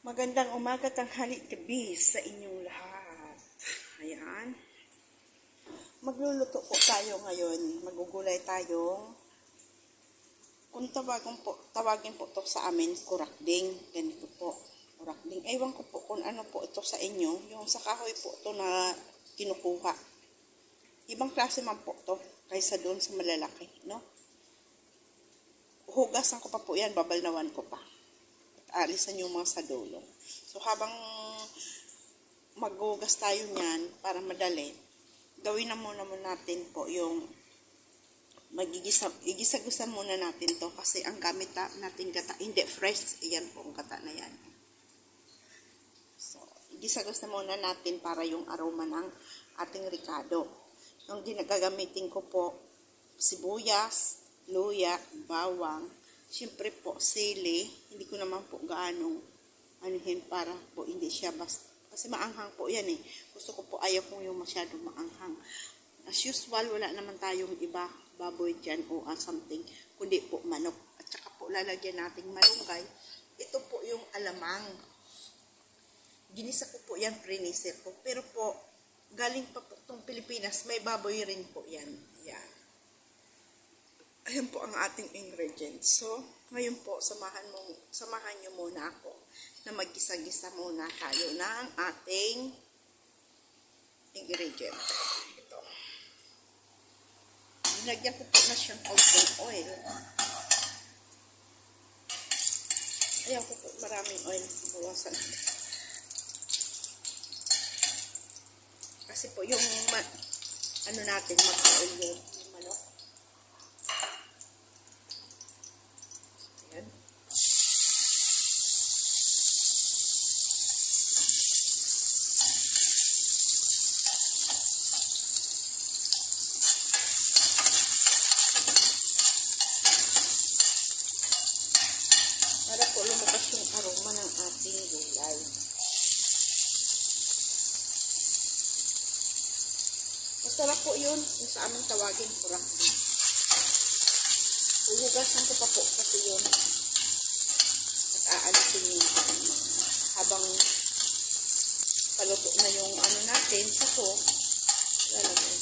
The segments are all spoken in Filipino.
Magandang umaga, tanghali, gabi sa inyong lahat. Ayan. Magluluto po tayo ngayon. Magugulay tayong, kung tawagin po to sa amin, kurakding. Ganito po, kurakding. Ewan ko po kung ano po ito sa inyo. Yung sa kahoy po ito na kinukuha. Ibang klase man po to kaysa doon sa malalaki, no? Hugasan ko pa po yan, babalnawan ko pa. Alisan yung mga sa dulo. So, habang maghugas tayo niyan, para madali, gawin na muna natin po yung igisa-gusa muna natin to kasi ang gamit natin gata, hindi fresh, yan po ang gata na yan. So, igisa-gusa muna natin para yung aroma ng ating ricado. Yung ginagagamitin ko po, sibuyas, luya, bawang, siyempre po, sili, hindi ko naman po gaano anuhin para po hindi siya basta. Kasi maanghang po yan eh. Gusto ko po, ayaw po yung masyadong maanghang. As usual, wala naman tayong iba, baboy dyan o something, kundi po manok. At saka po lalagyan nating malunggay. Ito po yung alamang. Ginisa ko po yan, priniser ko. Pero po, galing pa po itong Pilipinas, may baboy rin po yan. Yan. Ayan po ang ating ingredients. So, ngayon po, samahan nyo muna ako na maggisa-gisa muna tayo ng ating ingredient. Ito. Nilagyan ko po na siyang konting oil. Ayan ko po, maraming oil. Bawasan. Kasi po, yung ano natin, mag-oil yung manok. Para po lumabas yung aroma ng ating gulay. Masarap po yun. Yung sa aming tawagin, kurakding. Uhugasan ko pa po kasi yun. At aalisin yung habang paluto na yung ano natin, sako, lalagay.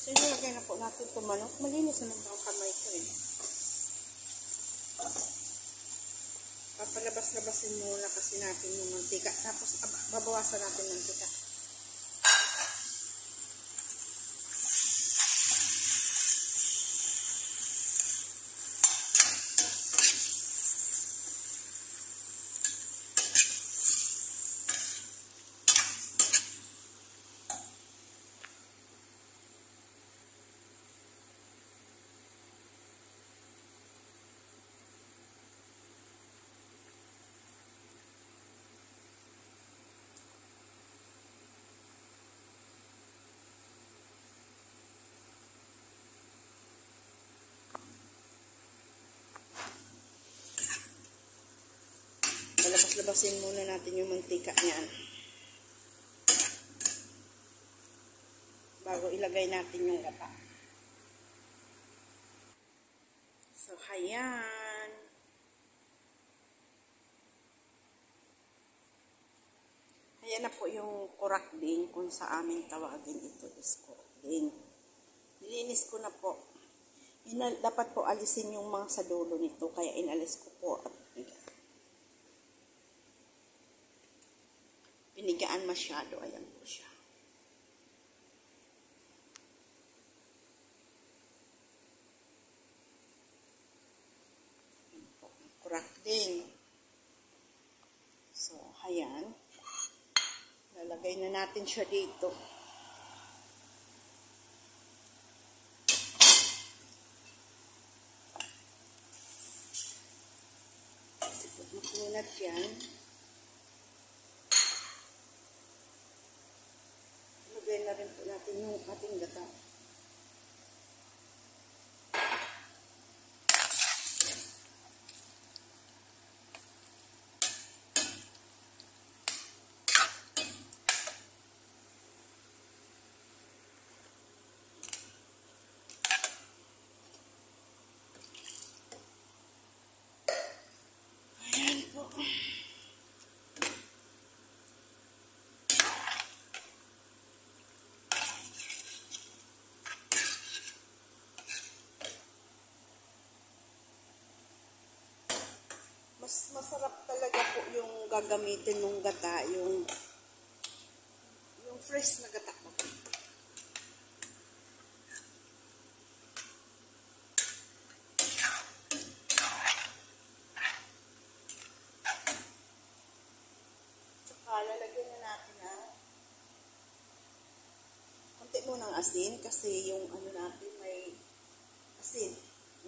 So, nilagay na po natin itong manok. Malinis naman ang kamay ko eh. Papalabas-labasin muna kasi natin yung mantika. Tapos, babawasan natin ng mantika. Labas-labasin muna natin yung mantika niyan. Bago ilagay natin yung gata. So, ayan. Yan na po yung kurakding, kung sa amin tawagin ito is kurakding. Nilinis ko na po. Dapat po alisin yung mga sa dulo nito, kaya inalis ko po at pinigaan masyado. Ayan po siya. Kurakding. So, ayan. Lalagay na natin siya dito. Kasi pag makunat yan, lagay na rin po natin yung ating gata. Ayan po. Mas masarap talaga po yung gagamitin mong gata, yung fresh na gata po. Tsaka lalagyan na natin konti mo ng asin kasi yung ano natin may asin,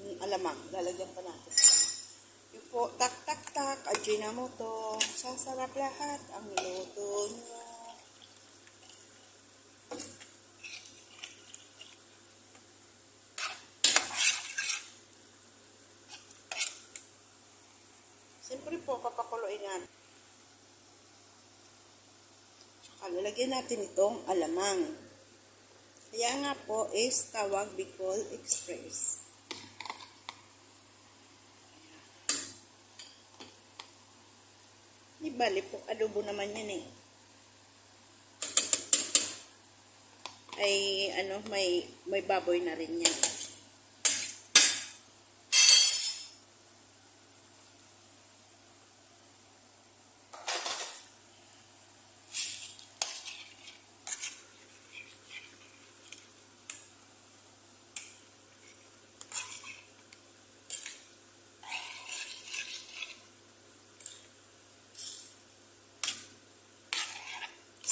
yung alamang, lalagyan pa natin. Yung po, tak tak tak, Ajinomoto, sasarap lahat ang luto nyo. Siyempre po, papakuluin natin. Tsaka lalagyan natin itong alamang. Kaya nga po is tawag Bicol Express. Di bali po, adobo naman yan eh. Ay ano, may baboy na rin yan.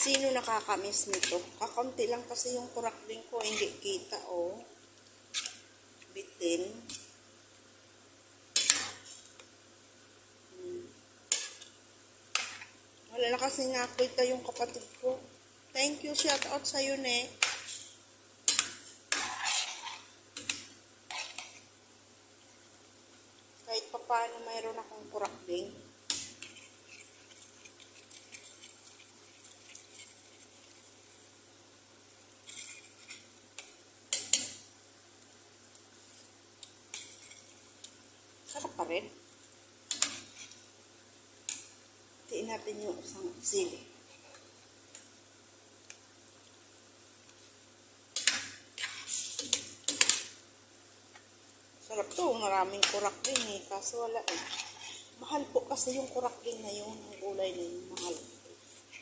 Sino nakakamiss nito? Kakaunti lang kasi yung kurakding ko, hindi kita, oh. Bitin. Wala na kasi nakita yung kapatid ko. Thank you, shout out sa'yo, ne. Kahit pa paano mayroon akong kurakding. Sarap pa rin. Tiin natin yung isang sili. Sarap to. Maraming kurakding eh. Kaso wala eh. Mahal po kasi yung kurakding na yun. Ang gulay na yun. Mahal.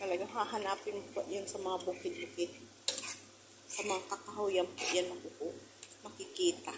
Talagang hahanapin po yun sa mga bukid-bukid. Sa mga kakahuyan po yan makikita.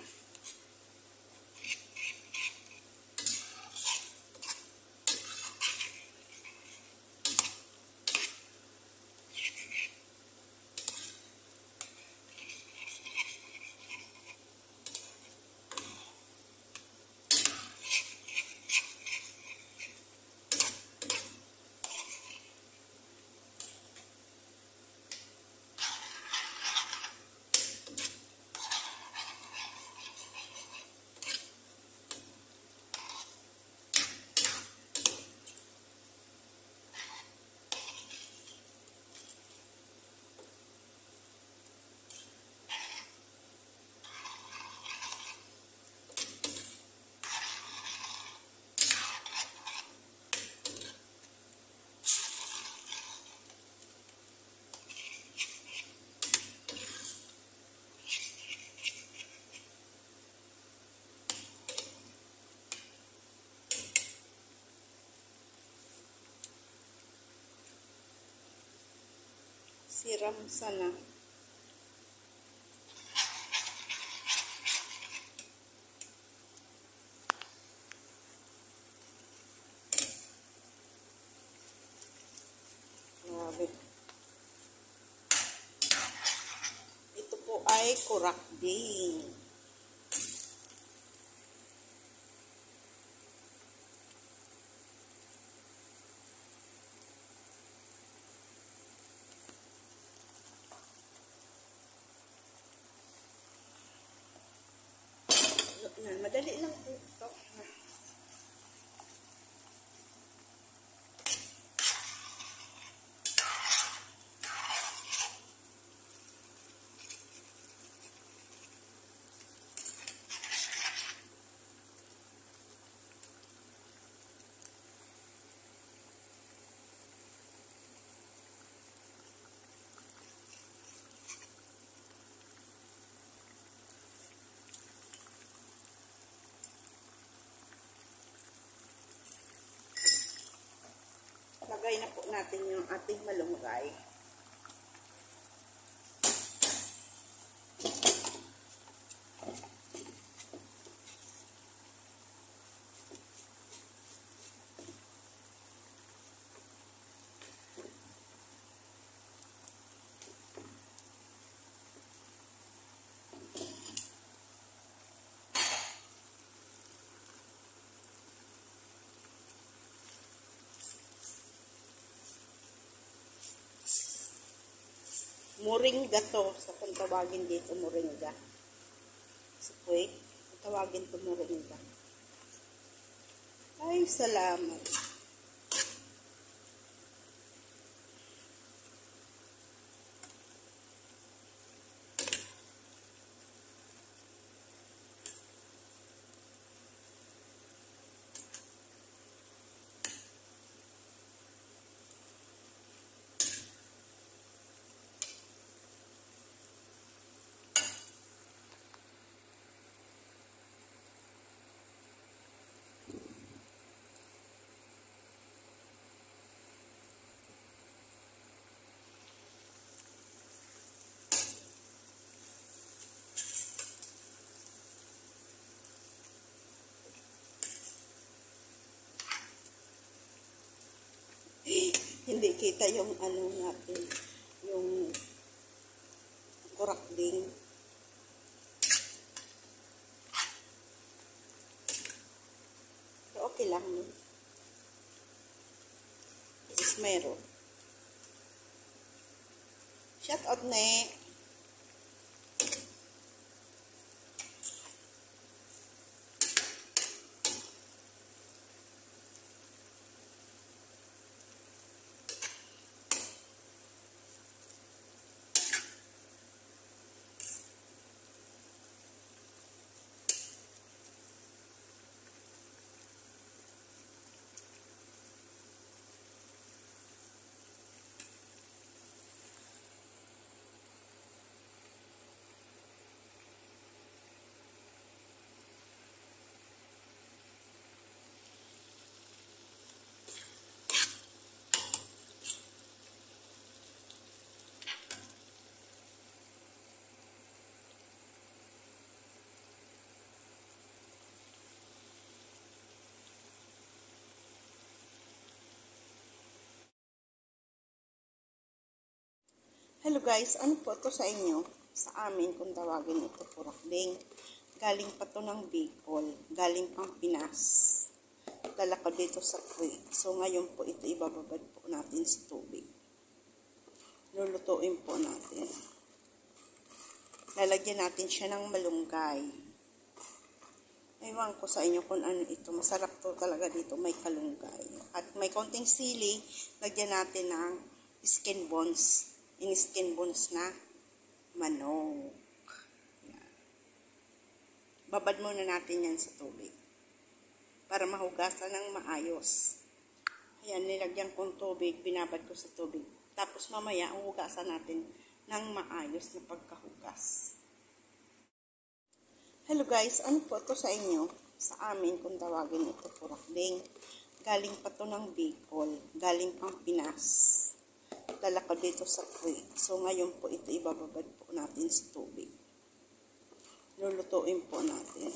Siram sana. Grabe. Ito po ay kurakding. Madali lang po ito. Lagay na po natin yung ating malunggay. Moringa to. Sa kung tawagin dito, moringa. Sa Kuwait, tawagin to moringa. Ay, salamat. Hindi kita yung ano natin, yung kurakding. So, okay lang. No? Is meron. Shout out ne. Hello guys, ano po ito sa inyo? Sa amin, kung tawagin ito, kurakding. Galing pa to ng Bicol. Galing pang Pinas. Dala ko dito sa Kuwait. So ngayon po ito ibababad po natin sa tubig. Lulutuin po natin. Lalagyan natin siya ng malunggay. Ewan ko sa inyo kung ano ito. Masarap to talaga dito. May kalunggay. At may konting sili. Lagyan natin ng skin bones. In-skin bones na manok. Yan. Babad muna natin yan sa tubig. Para mahugasan ng maayos. Ayan, nilagyan kong tubig. Binabad ko sa tubig. Tapos mamaya, hugasan natin ng maayos na pagkahugas. Hello guys, ano po ito sa inyo? Sa amin, kung tawagin ito, kurakding. Galing pa to ng Bicol. Galing pang Pinas. dala ko dito sa plate. So, ngayon po ito ibababad po natin sa tubig. Lulutuin po natin.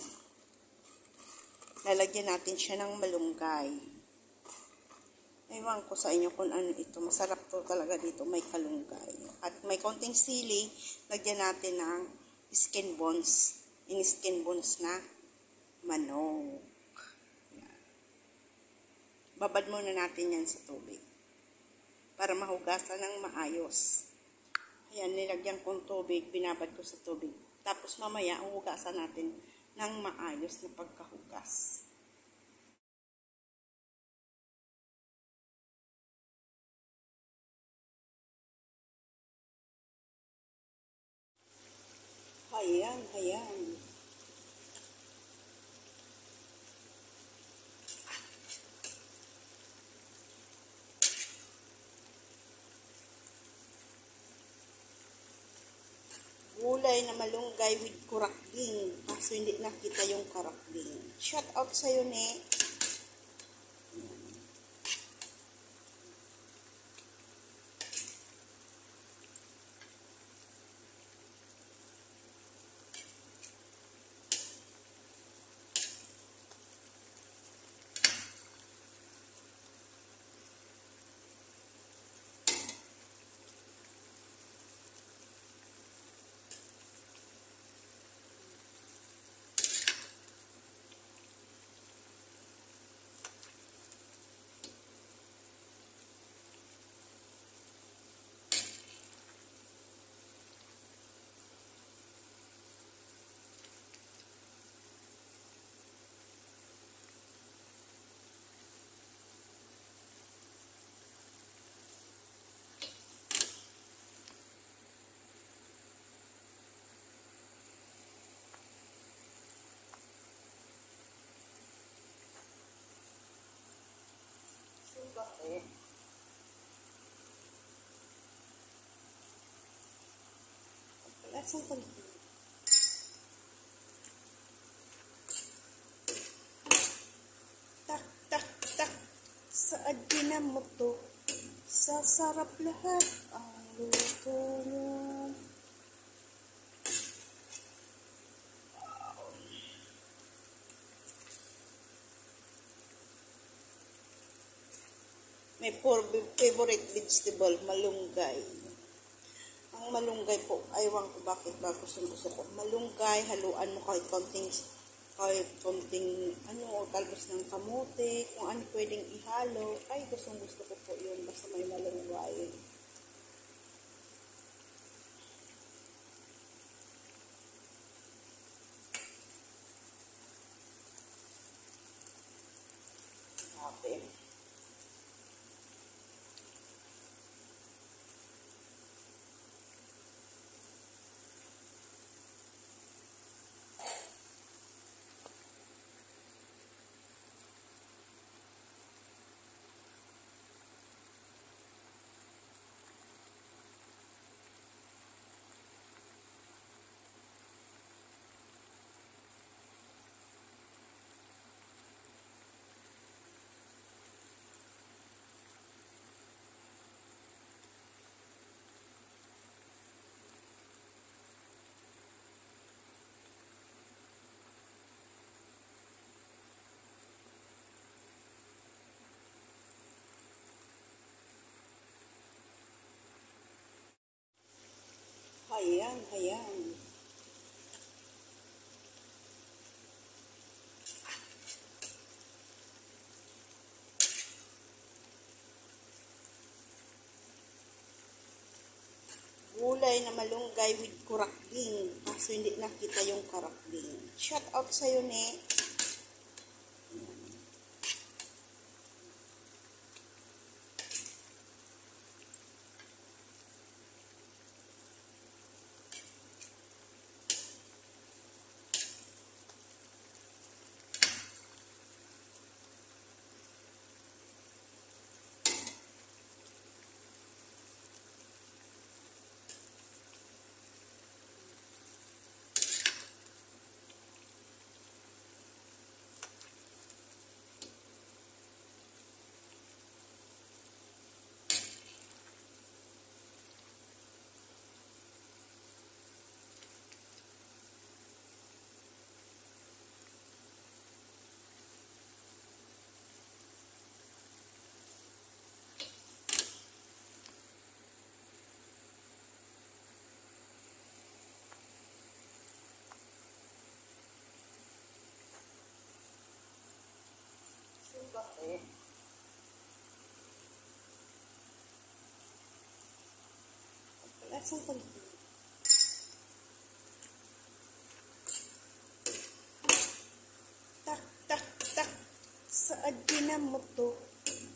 Lalagyan natin siya ng malunggay. Ewan ko sa inyo kung ano ito. Masarap to talaga dito. May kalunggay. At may konting sili. Lagyan natin ng skin bones. In-skin bones na manok. Yan. Babad muna natin yan sa tubig. Para mahugasan ng maayos. Ayan, nilagyan kong tubig. Binabad ko sa tubig. Tapos mamaya, ang hugasan natin ng maayos na pagkahugas. Ayan, ayan. Gulay na malunggay with kurakding. Kaso hindi nakita yung kurakding. Shout out sa'yo, ne. Bakit? Lasang ko. Tak, tak, tak. Saan mo to? Sasarap lahat ang luto nyo. May favorite vegetable, malunggay. Ang malunggay po, aywan ko bakit ba gusto ko. Malunggay, haluan mo kahit konting talbos ng kamote, kung ano pwedeng ihalo. Ay, gusto ko po yun, basta may malunggay. Sabi. Ayan, ayan. Gulay na malunggay with kurakding. Kaso hindi nakita yung kurakding. Shout out sa'yo, ne. Asan ka? Tak, tak, tak. Saan mo to?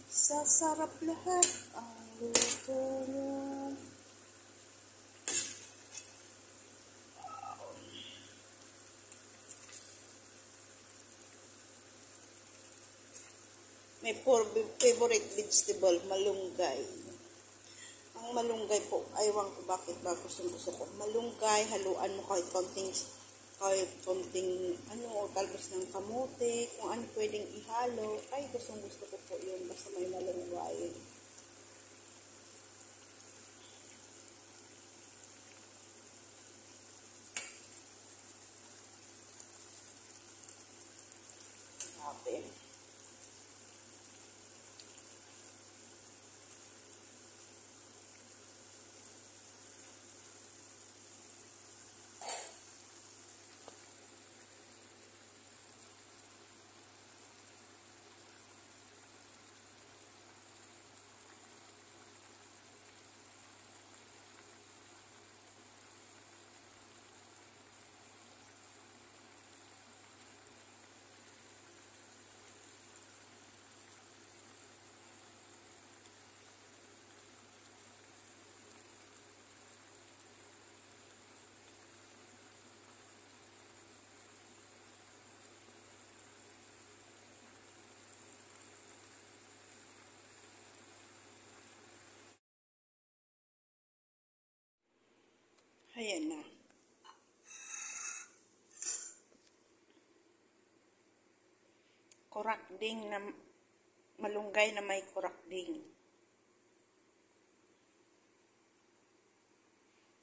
Sasarap lahat ang luto nyo. May favorite vegetable, malunggay. Ang malunggay po, aywan ko bakit ba gusto ko. Malunggay, haluan mo kahit konting talbos ng kamote, kung ano pwedeng ihalo. Ay, gusto ko po yun, basta may malunggay. Grabe. Ayan na. Kurakding na malunggay na may kurakding.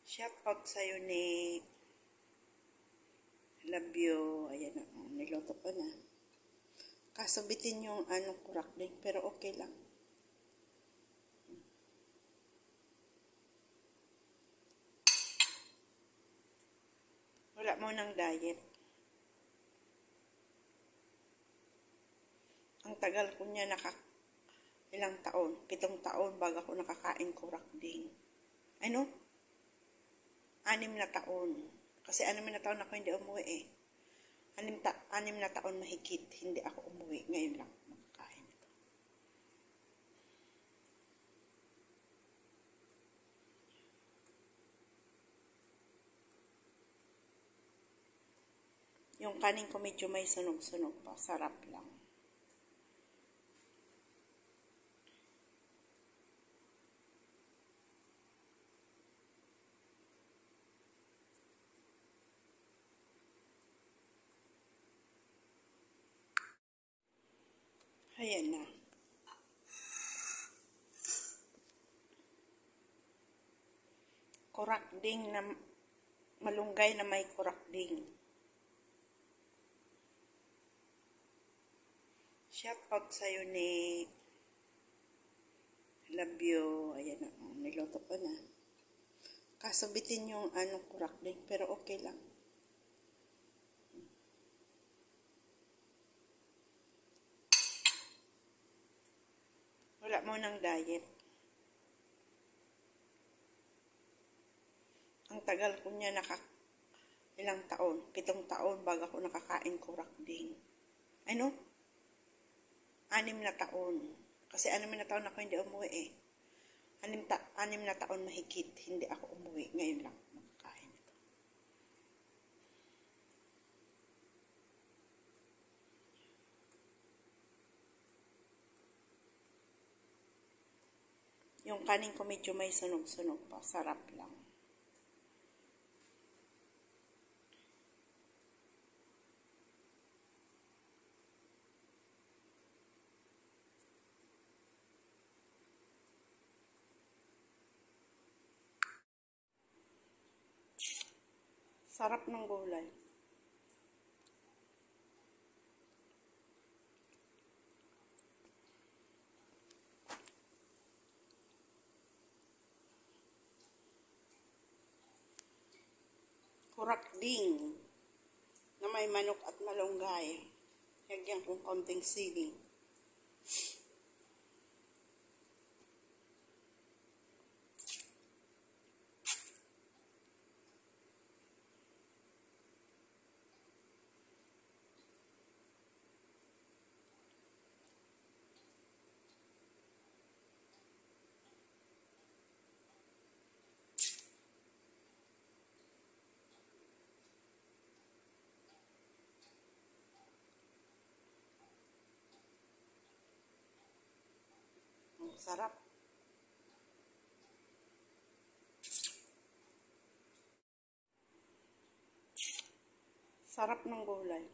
Shout out sa'yo, Nick. Love you. Ayan na. Niloto ko na. Kasabitin yung kurakding, pero okay lang. Wala mo ng diet. Ang tagal ko niya ilang taon, 7 taon bago ako nakakain kurakding. Ano? 6 na taon. Kasi 6 na taon ako hindi umuwi eh. 6 na taon mahigit hindi ako umuwi. Ngayon lang makakain ito. Yung kanin ko medyo may sunog-sunog pa. Sarap lang. Ayan na. Kurakding na malunggay na may kurakding. Shout out sa'yo, Nick. Love you. Ayan na. Niloto ko na. Kasabitin yung kurakding, pero okay lang. Wala mo ng diet. Ang tagal ko niya ilang taon, 7 taon bago ako nakakain kurakding. Ano? 6 na taon. Kasi 6 na taon ako hindi umuwi eh. 6 na taon mahigit hindi ako umuwi. Ngayon lang makakain ito. Yung kanin ko medyo may sunog-sunog pa. Sarap lang. Sarap ng gulay. Kurakding na may manok at malunggay. Lagyan kong konting sili. Sarap. Sarap ng gulay.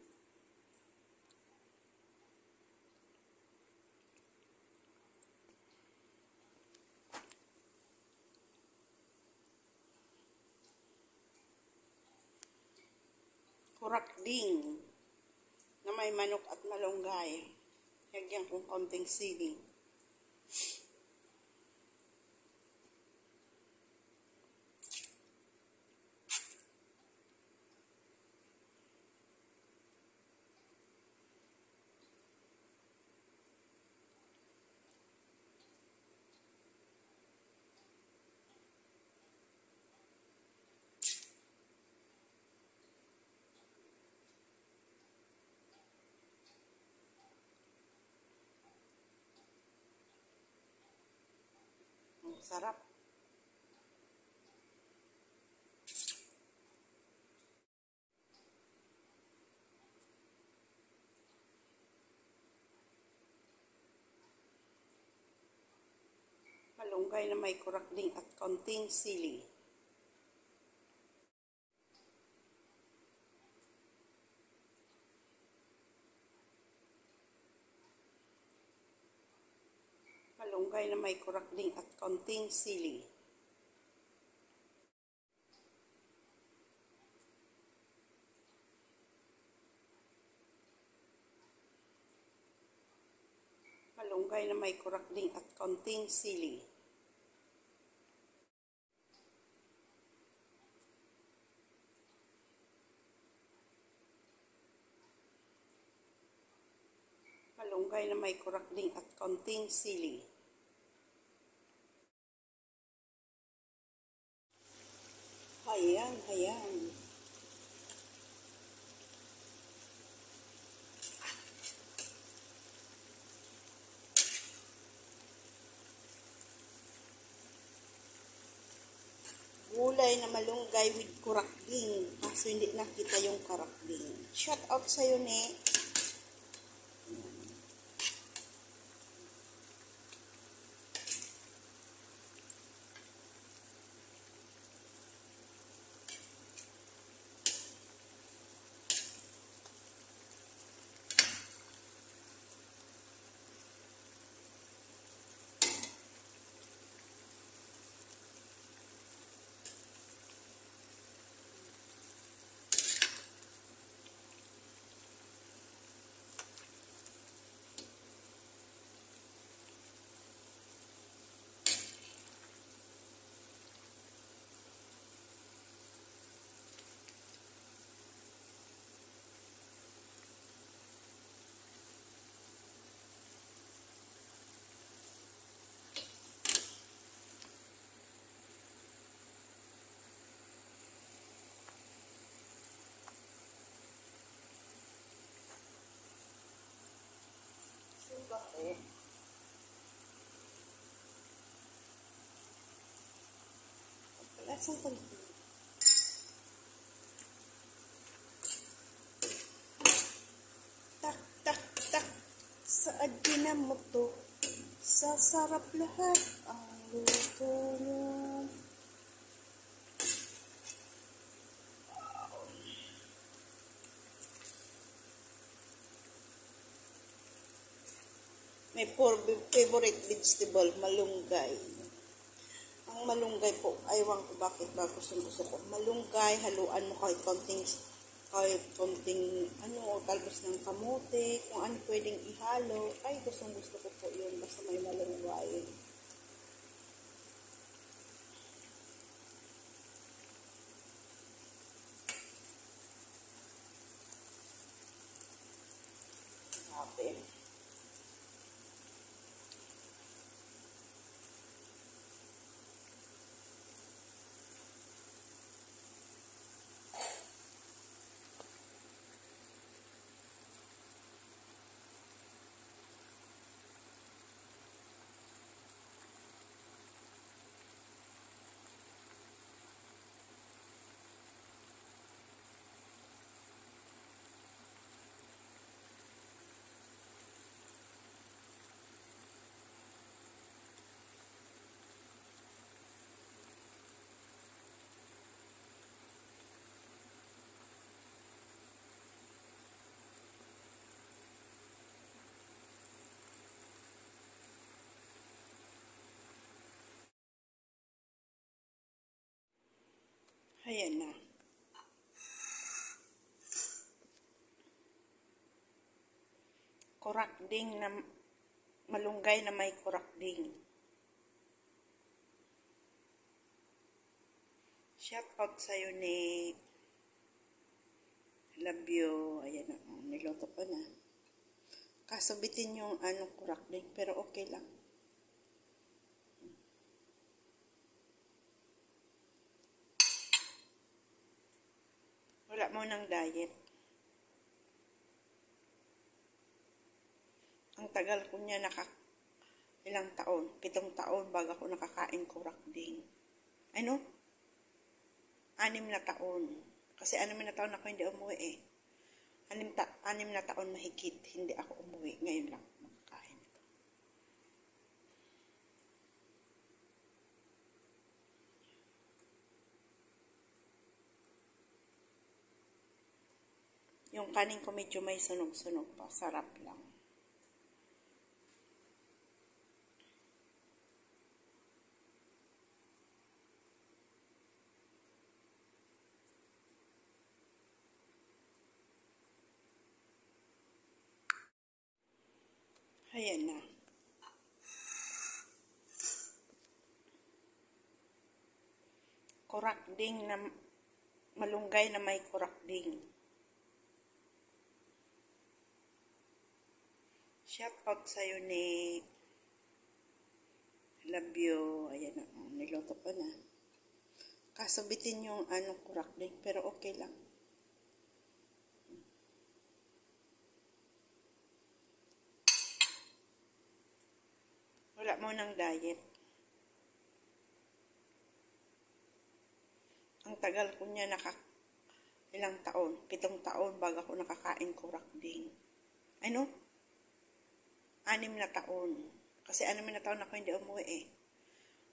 Kurakding na may manok at malunggay. Lagyan kong konting sili. Sarap. Malunggay na may kurakding at konting sili. Malunggay na may kurakding at konting sili. Malunggay na may kurakding at konting sili. Malunggay na may kurakding at konting sili. Ayan, ayan. Gulay na malunggay with kurakding. Kaso hindi nakita yung kurakding. Shout out sa'yo, ne. Bakit? Lasang pala. Tak, tak, tak. Saan mo to? Sasarap lahat ang luto nyo. My favorite vegetable, malunggay. Ang malunggay po, aywan ko bakit ba gusto ko. Malunggay, haluan mo kahit konting talbos ng kamote, kung ano pwedeng ihalo. Ay, gusto ko po yun, basta may malunggay. Grabe. Ayan na. Kurakding na malunggay na may kurakding. Shout out sa'yo, Nick. Love you. Ayan na. Niloto ko na. Kasubitin yung kurakding, pero okay lang. Wala mo ng diet. Ang tagal ko niya ilang taon, 7 taon bago ako nakakain kurakding. Ano? 6 na taon. Kasi 6 na taon ako hindi umuwi eh. 6 na taon mahigit, hindi ako umuwi. Ngayon lang makakain ito. Yung kanin ko medyo may sunog-sunog pa. Sarap lang. Ayan na. Kurakding na malunggay na may kurakding. Shout out sa'yo, Nick. Love you. Ayan na. Niloto ko na. Kasubitin yung kurakding, pero okay lang. Wala mo ng diet. Ang tagal ko niya ilang taon, 7 taon bago ako nakakain kurakding. Ano? 6 na taon. Kasi 6 na taon ako hindi umuwi eh.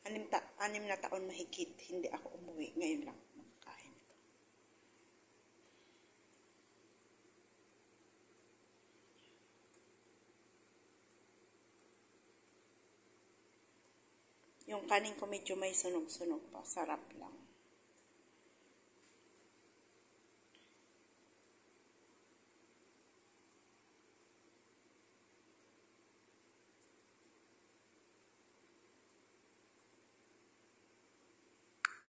6 na taon mahigit, hindi ako umuwi. Ngayon lang makakain ito. Yung kanin ko medyo may sunog-sunog pa. Sarap lang.